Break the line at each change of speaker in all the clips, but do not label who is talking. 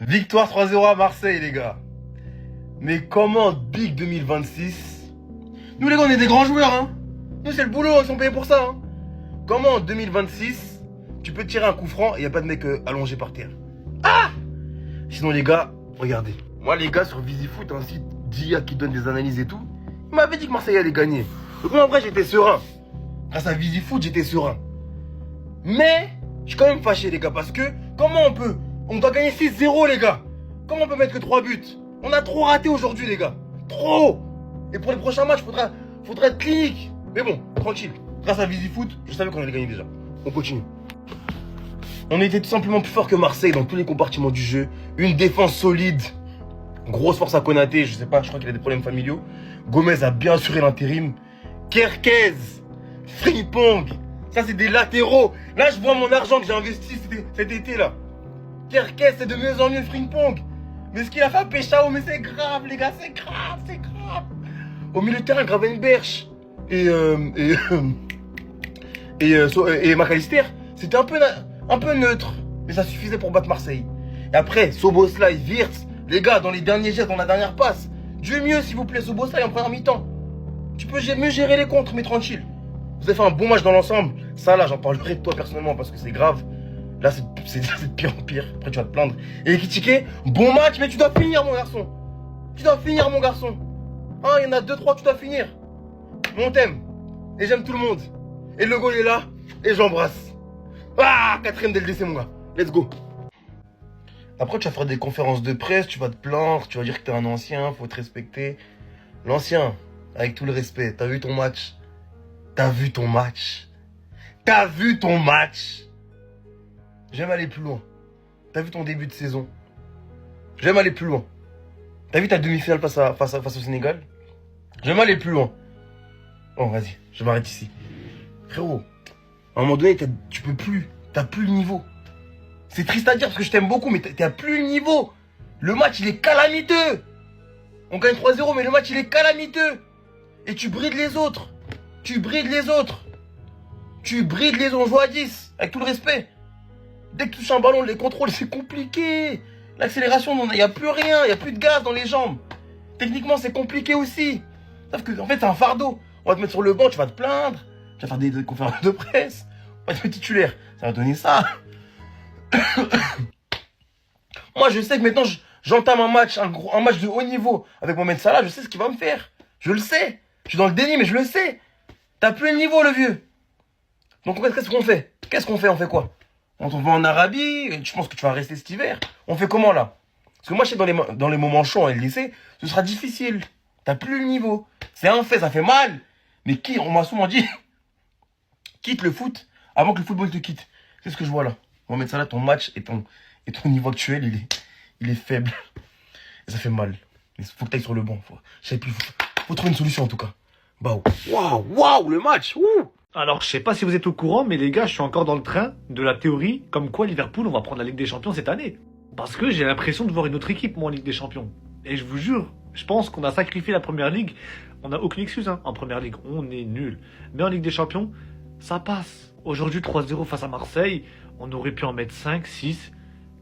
Victoire 3-0 à Marseille, les gars. Mais comment Big 2026? Nous, les gars, on est des grands joueurs, hein. Nous, c'est le boulot, ils sont payés pour ça, hein. Comment en 2026, tu peux tirer un coup franc et y a pas de mec allongé par terre? Ah! Sinon, les gars, regardez. Moi, les gars, sur Visifoot, un site d'IA qui donne des analyses et tout, ils m'avaient dit que Marseille allait gagner. Donc, moi, en vrai, j'étais serein. Grâce à Visifoot, j'étais serein. Mais, je suis quand même fâché, les gars, parce que comment on peut? On doit gagner 6-0, les gars. Comment on peut mettre que 3 buts? On a trop raté aujourd'hui, les gars. Trop. Et pour les prochains matchs, faudra être clinique. Mais bon, tranquille. Grâce à Visifoot, je savais qu'on allait gagner déjà. On continue. On était tout simplement plus fort que Marseille dans tous les compartiments du jeu. Une défense solide. Grosse force à Konaté, je sais pas, je crois qu'il a des problèmes familiaux. Gomez a bien assuré l'intérim. Kerkez, Frimpong, ça c'est des latéraux. Là je vois mon argent que j'ai investi cet été là. Kerkez c'est de mieux en mieux Frimpong. Mais ce qu'il a fait à Péchao, mais c'est grave les gars, c'est grave, c'est grave. Au milieu de terrain, Gravenberch et McAllister, c'était un peu neutre. Mais ça suffisait pour battre Marseille. Et après, Soboslai, Wirtz, les gars, dans les derniers gestes, dans la dernière passe. Du mieux, s'il vous plaît, Soboslai en première mi-temps. Tu peux mieux gérer les contres, mais tranquille. Vous avez fait un bon match dans l'ensemble. Ça, là, j'en parlerai de toi personnellement parce que c'est grave. Là, c'est de pire en pire. Après, tu vas te plaindre. Et Ekitike, bon match, mais tu dois finir, mon garçon. Tu dois finir, mon garçon. Hein, il y en a 2-3, tu dois finir. Mon thème. Et j'aime tout le monde. Et le goal est là. Et j'embrasse. Ah, 4ème dès le décès, mon gars. Let's go. Après, tu vas faire des conférences de presse, tu vas te plaindre, tu vas dire que t'es un ancien, faut te respecter. L'ancien, avec tout le respect, t'as vu ton match? T'as vu ton match? T'as vu ton match? J'aime aller plus loin. T'as vu ton début de saison? J'aime aller plus loin. T'as vu ta demi-finale face au Sénégal? J'aime aller plus loin. Oh, vas-y, je m'arrête ici. Frérot, à un moment donné, tu peux plus. T'as plus le niveau. C'est triste à dire parce que je t'aime beaucoup, mais t'as plus le niveau. Le match, il est calamiteux. On gagne 3-0, mais le match, il est calamiteux. Et tu brides les autres. Tu brides les autres. Tu brides les autres. On joue à 10, avec tout le respect. Dès que tu touches un ballon, les contrôles, c'est compliqué. L'accélération, il n'y a plus rien. Il n'y a plus de gaz dans les jambes. Techniquement, c'est compliqué aussi. Sauf que, en fait, c'est un fardeau. On va te mettre sur le banc, tu vas te plaindre. Tu vas faire des conférences de presse. On va te mettre titulaire. Ça va donner ça. Moi, je sais que maintenant, j'entame un match de haut niveau avec Mohamed Salah. Je sais ce qu'il va me faire. Je le sais. Je suis dans le déni, mais je le sais. T'as plus le niveau, le vieux. Donc, qu'est-ce qu'on fait? On fait quoi? On va en Arabie. Je pense que tu vas rester cet hiver. On fait comment, là? Parce que moi, je sais que dans les moments chauds à lycée, ce sera difficile. T'as plus le niveau. C'est un fait, ça fait mal. Mais on m'a souvent dit, quitte le foot avant que le football te quitte. C'est ce que je vois là. Mohamed Salah, ton match et ton niveau actuel, il est faible. Et ça fait mal. Il faut que tu ailles sur le banc. Je sais plus. Faut trouver une solution en tout cas. Bah, waouh, le match. Ouh.
Alors, je sais pas si vous êtes au courant, mais les gars, je suis encore dans le train de la théorie comme quoi Liverpool, on va prendre la Ligue des Champions cette année. Parce que j'ai l'impression de voir une autre équipe, moi, en Ligue des Champions. Et je vous jure, je pense qu'on a sacrifié la Première Ligue. On n'a aucune excuse, hein, en Première Ligue. On est nul. Mais en Ligue des Champions, ça passe. Aujourd'hui, 3-0 face à Marseille. On aurait pu en mettre 5, 6.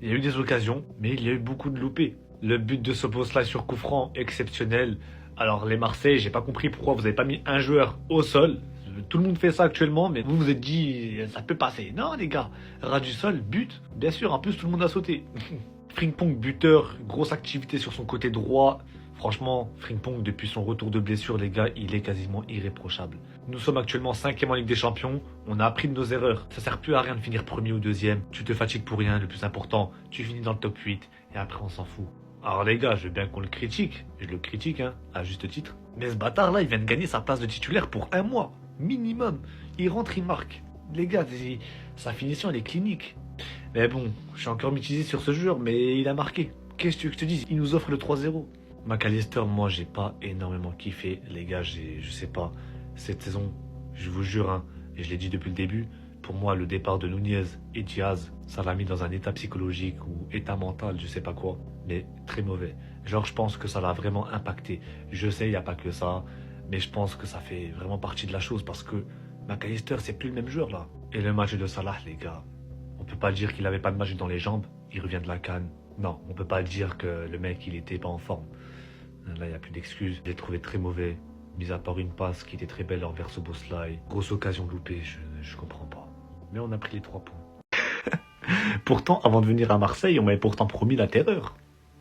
Il y a eu des occasions, mais il y a eu beaucoup de loupés. Le but de Szoboszlai sur coup franc, exceptionnel. Alors, les Marseillais, j'ai pas compris pourquoi vous avez pas mis un joueur au sol. Tout le monde fait ça actuellement, mais vous vous êtes dit, ça peut passer. Non, les gars, ras du sol, but. Bien sûr, en plus, tout le monde a sauté. Frimpong, buteur, grosse activité sur son côté droit. Franchement, Frimpong, depuis son retour de blessure, les gars, il est quasiment irréprochable. Nous sommes actuellement 5e en Ligue des Champions. On a appris de nos erreurs. Ça sert plus à rien de finir premier ou deuxième. Tu te fatigues pour rien. Le plus important, tu finis dans le top 8. Et après, on s'en fout. Alors les gars, je veux bien qu'on le critique. Je le critique, hein, à juste titre. Mais ce bâtard-là, il vient de gagner sa place de titulaire pour 1 mois. Minimum. Il rentre, il marque. Les gars, sa finition, elle est clinique. Mais bon, je suis encore mitigé sur ce joueur, mais il a marqué. Qu'est-ce que tu veux que je te dise? Il nous offre le 3-0. McAllister, moi, j'ai pas énormément kiffé. Les gars, je sais pas. Cette saison, je vous jure, hein, et je l'ai dit depuis le début, pour moi, le départ de Nunez et Diaz, ça l'a mis dans un état psychologique ou état mental, je sais pas quoi, mais très mauvais. Genre, je pense que ça l'a vraiment impacté. Je sais, il n'y a pas que ça, mais je pense que ça fait vraiment partie de la chose parce que McAllister, c'est plus le même joueur, là. Et le match de Salah, les gars, on peut pas dire qu'il avait pas de match dans les jambes. Il revient de la CAN. Non, on peut pas dire que le mec, il était pas en forme. Là, il n'y a plus d'excuses. Je l'ai trouvé très mauvais. Mis à part une passe qui était très belle envers Szoboszlai. Grosse occasion loupée, je comprends pas. Mais on a pris les 3 points. Pourtant, avant de venir à Marseille, on m'avait pourtant promis la terreur.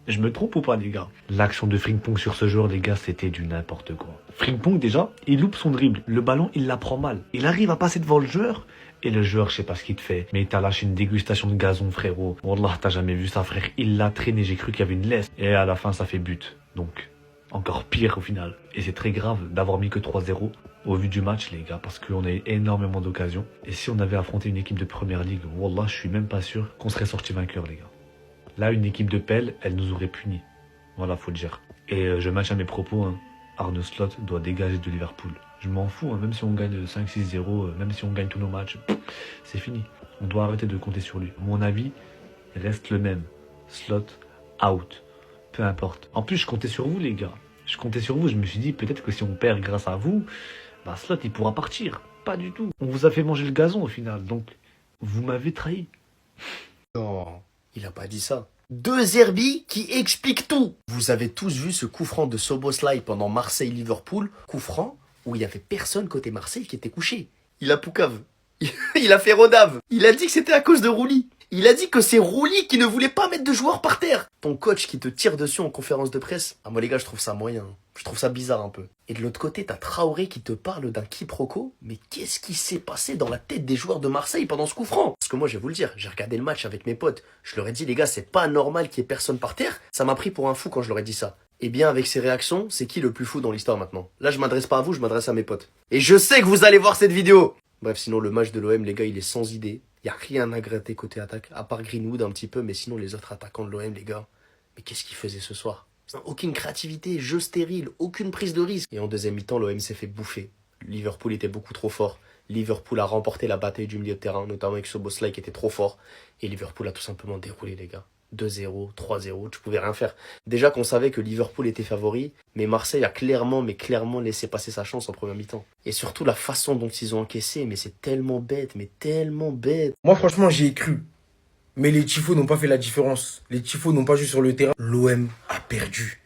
Je me trompe ou pas, les gars? L'action de Frimpong sur ce joueur, les gars, c'était du n'importe quoi. Frimpong, déjà, il loupe son dribble. Le ballon, il la prend mal. Il arrive à passer devant le joueur. Et le joueur, je sais pas ce qu'il te fait. Mais il t'a lâché une dégustation de gazon, frérot. Wallah, t'as jamais vu ça, frère. Il l'a traîné, j'ai cru qu'il y avait une laisse. Et à la fin, ça fait but. Donc, encore pire au final. Et c'est très grave d'avoir mis que 3-0 au vu du match, les gars, parce qu'on a eu énormément d'occasions. Et si on avait affronté une équipe de première ligue, wallah, je suis même pas sûr qu'on serait sorti vainqueur, les gars. Là, une équipe de pelle, elle nous aurait punis. Voilà, faut le dire. Et je maintiens mes propos, hein. Arne Slot doit dégager de Liverpool. Je m'en fous, hein. Même si on gagne 5-6-0, même si on gagne tous nos matchs, c'est fini. On doit arrêter de compter sur lui. Mon avis reste le même. Slot, out. Peu importe. En plus, je comptais sur vous, les gars. Je comptais sur vous. Je me suis dit, peut-être que si on perd grâce à vous, bah Slot, il pourra partir. Pas du tout. On vous a fait manger le gazon au final. Donc, vous m'avez trahi.
Non, il a pas dit ça. 2 Zerbi qui expliquent tout. Vous avez tous vu ce coup franc de Szoboszlai pendant Marseille-Liverpool. Coup franc où il y avait personne côté Marseille qui était couché. Il a poucave. Il a fait rodave. Il a dit que c'était à cause de Rouli. Il a dit que c'est Rouli qui ne voulait pas mettre de joueurs par terre. Ton coach qui te tire dessus en conférence de presse. Ah, moi les gars, je trouve ça moyen. Je trouve ça bizarre un peu. Et de l'autre côté, t'as Traoré qui te parle d'un quiproquo. Mais qu'est-ce qui s'est passé dans la tête des joueurs de Marseille pendant ce coup franc? Parce que moi, je vais vous le dire, j'ai regardé le match avec mes potes. Je leur ai dit, les gars, c'est pas normal qu'il y ait personne par terre. Ça m'a pris pour un fou quand je leur ai dit ça. Eh bien, avec ces réactions, c'est qui le plus fou dans l'histoire maintenant? Là, je m'adresse pas à vous, je m'adresse à mes potes. Et je sais que vous allez voir cette vidéo. Bref, sinon, le match de l'OM, les gars, il est sans idée. Il n'y a rien à gratter côté attaque, à part Greenwood un petit peu, mais sinon, les autres attaquants de l'OM, les gars, mais qu'est-ce qu'ils faisaient ce soir? Aucune créativité, jeu stérile, aucune prise de risque. Et en deuxième mi-temps, l'OM s'est fait bouffer. Liverpool était beaucoup trop fort. Liverpool a remporté la bataille du milieu de terrain, notamment avec Szoboszlai qui était trop fort. Et Liverpool a tout simplement déroulé, les gars. 2-0, 3-0, tu pouvais rien faire. Déjà qu'on savait que Liverpool était favori, mais Marseille a clairement laissé passer sa chance en première mi-temps. Et surtout la façon dont ils ont encaissé, mais c'est tellement bête, mais tellement bête.
Moi, franchement, j'y ai cru. Mais les tifos n'ont pas fait la différence. Les tifos n'ont pas joué sur le terrain. L'OM a perdu.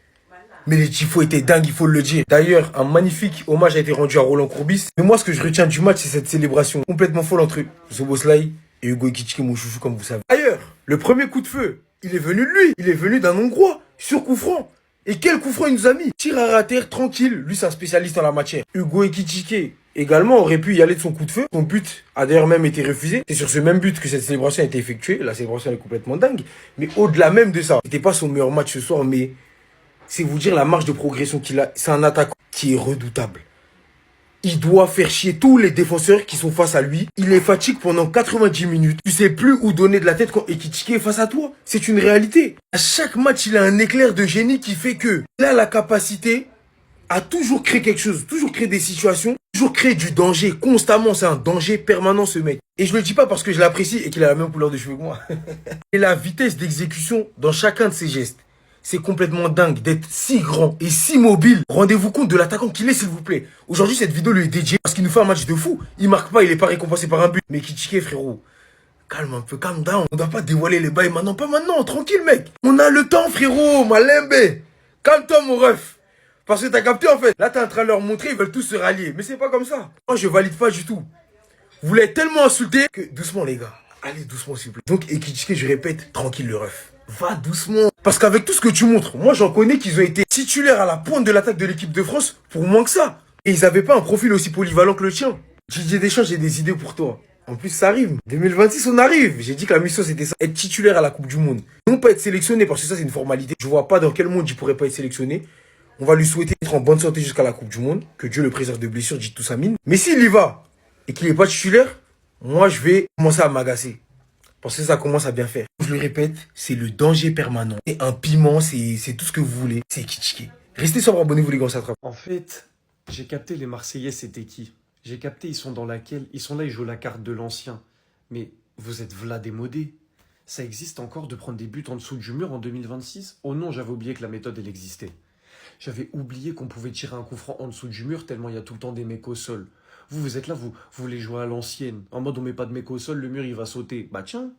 Mais les tifos étaient dingues, il faut le dire. D'ailleurs, un magnifique hommage a été rendu à Roland Courbis. Mais moi, ce que je retiens du match, c'est cette célébration complètement folle entre Szoboszlai et Hugo Ekitike, mon chouchou, comme vous savez. D'ailleurs, le premier coup de feu, il est venu de lui. Il est venu d'un Hongrois, sur coup franc. Et quel coup franc il nous a mis? Tir à terre, tranquille. Lui, c'est un spécialiste en la matière. Hugo Ekitike également aurait pu y aller de son coup de feu. Son but a d'ailleurs même été refusé. C'est sur ce même but que cette célébration a été effectuée. La célébration est complètement dingue. Mais au-delà même de ça, c'était pas son meilleur match ce soir, mais c'est vous dire la marge de progression qu'il a. C'est un attaquant qui est redoutable. Il doit faire chier tous les défenseurs qui sont face à lui. Il les fatigue pendant 90 minutes. Tu sais plus où donner de la tête quand Ekitike est face à toi. C'est une réalité. À chaque match, il a un éclair de génie qui fait que il a la capacité à toujours créer quelque chose, toujours créer des situations, toujours créer du danger. Constamment, c'est un danger permanent ce mec. Et je le dis pas parce que je l'apprécie et qu'il a la même couleur de cheveux que moi. Et la vitesse d'exécution dans chacun de ses gestes. C'est complètement dingue d'être si grand et si mobile. Rendez-vous compte de l'attaquant qu'il est, s'il vous plaît. Aujourd'hui, cette vidéo lui est dédiée parce qu'il nous fait un match de fou. Il marque pas, il est pas récompensé par un but. Mais Ekitike, frérot, calme un peu, calme down. On doit pas dévoiler les bails maintenant. Pas maintenant, tranquille, mec. On a le temps, frérot, malembe. Calme-toi, mon ref. Parce que t'as capté, en fait. Là, t'es en train de leur montrer, ils veulent tous se rallier. Mais c'est pas comme ça. Moi, je valide pas du tout. Vous l'avez tellement insulté que doucement, les gars. Allez doucement, s'il vous plaît. Donc, Ekitike, je répète, tranquille, le ref. Va doucement. Parce qu'avec tout ce que tu montres, moi j'en connais qu'ils ont été titulaires à la pointe de l'attaque de l'équipe de France pour moins que ça. Et ils avaient pas un profil aussi polyvalent que le tien. Didier Deschamps, j'ai des idées pour toi. En plus, ça arrive. 2026, on arrive. J'ai dit que la mission, c'était ça. Être titulaire à la Coupe du Monde. Non pas être sélectionné, parce que ça, c'est une formalité. Je vois pas dans quel monde il pourrait pas être sélectionné. On va lui souhaiter d'être en bonne santé jusqu'à la Coupe du Monde. Que Dieu le préserve de blessures, dit tout ça mine. Mais s'il y va et qu'il est pas titulaire, moi, je vais commencer à m'agacer. Parce que ça commence à bien faire. Je le répète, c'est le danger permanent. C'est un piment, c'est tout ce que vous voulez. C'est Ekitike. Restez sobre, abonnez-vous les gars, ça attrape.
En fait, j'ai capté les Marseillais, c'était qui? J'ai capté, ils sont dans laquelle? Ils sont là, ils jouent la carte de l'ancien. Mais vous êtes v'là démodés. Ça existe encore de prendre des buts en dessous du mur en 2026? Oh non, j'avais oublié que la méthode, elle existait. J'avais oublié qu'on pouvait tirer un coup franc en dessous du mur tellement il y a tout le temps des mecs au sol. Vous êtes là, vous voulez jouer à l'ancienne. En mode, on met pas de mec au sol, le mur, il va sauter. Bah tiens,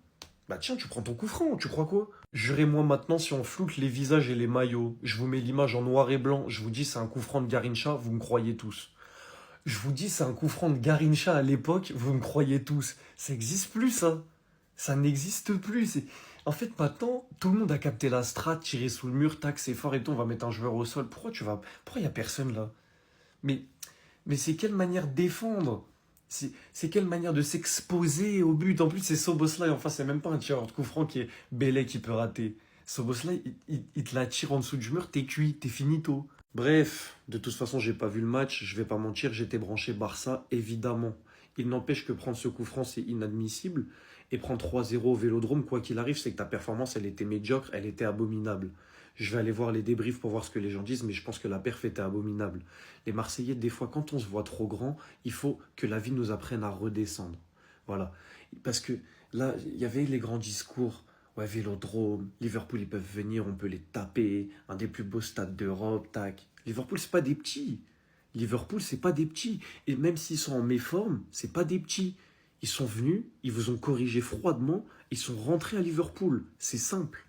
Bah tiens, tu prends ton coup franc, tu crois quoi? Jurez-moi maintenant si on floute les visages et les maillots. Je vous mets l'image en noir et blanc. Je vous dis c'est un coup franc de Garincha, vous me croyez tous. Je vous dis c'est un coup franc de Garincha à l'époque, vous me croyez tous. Ça n'existe plus ça. Ça n'existe plus. En fait maintenant, tout le monde a capté la strat, tirer sous le mur, tac, c'est fort et tout, on va mettre un joueur au sol. Pourquoi il y a personne là? Mais, mais c'est quelle manière de défendre? C'est quelle manière de s'exposer au but? En plus, c'est Szoboszlai. Enfin, c'est même pas un tireur de coup franc qui est Bellet qui peut rater. Szoboszlai, il te la tire en dessous du mur, t'es cuit, t'es finito. Bref, de toute façon, j'ai pas vu le match. Je vais pas mentir, j'étais branché Barça, évidemment. Il n'empêche que prendre ce coup franc, c'est inadmissible. Et prendre 3-0 au Vélodrome, quoi qu'il arrive, c'est que ta performance, elle était médiocre, elle était abominable. Je vais aller voir les débriefs pour voir ce que les gens disent, mais je pense que la perf était abominable. Les Marseillais, des fois, quand on se voit trop grand, il faut que la vie nous apprenne à redescendre. Voilà. Parce que là, il y avait les grands discours. Ouais, Vélodrome, Liverpool, ils peuvent venir, on peut les taper. Un des plus beaux stades d'Europe, tac. Liverpool, c'est pas des petits. Liverpool, c'est pas des petits. Et même s'ils sont en méforme, c'est pas des petits. Ils sont venus, ils vous ont corrigé froidement, ils sont rentrés à Liverpool. C'est simple.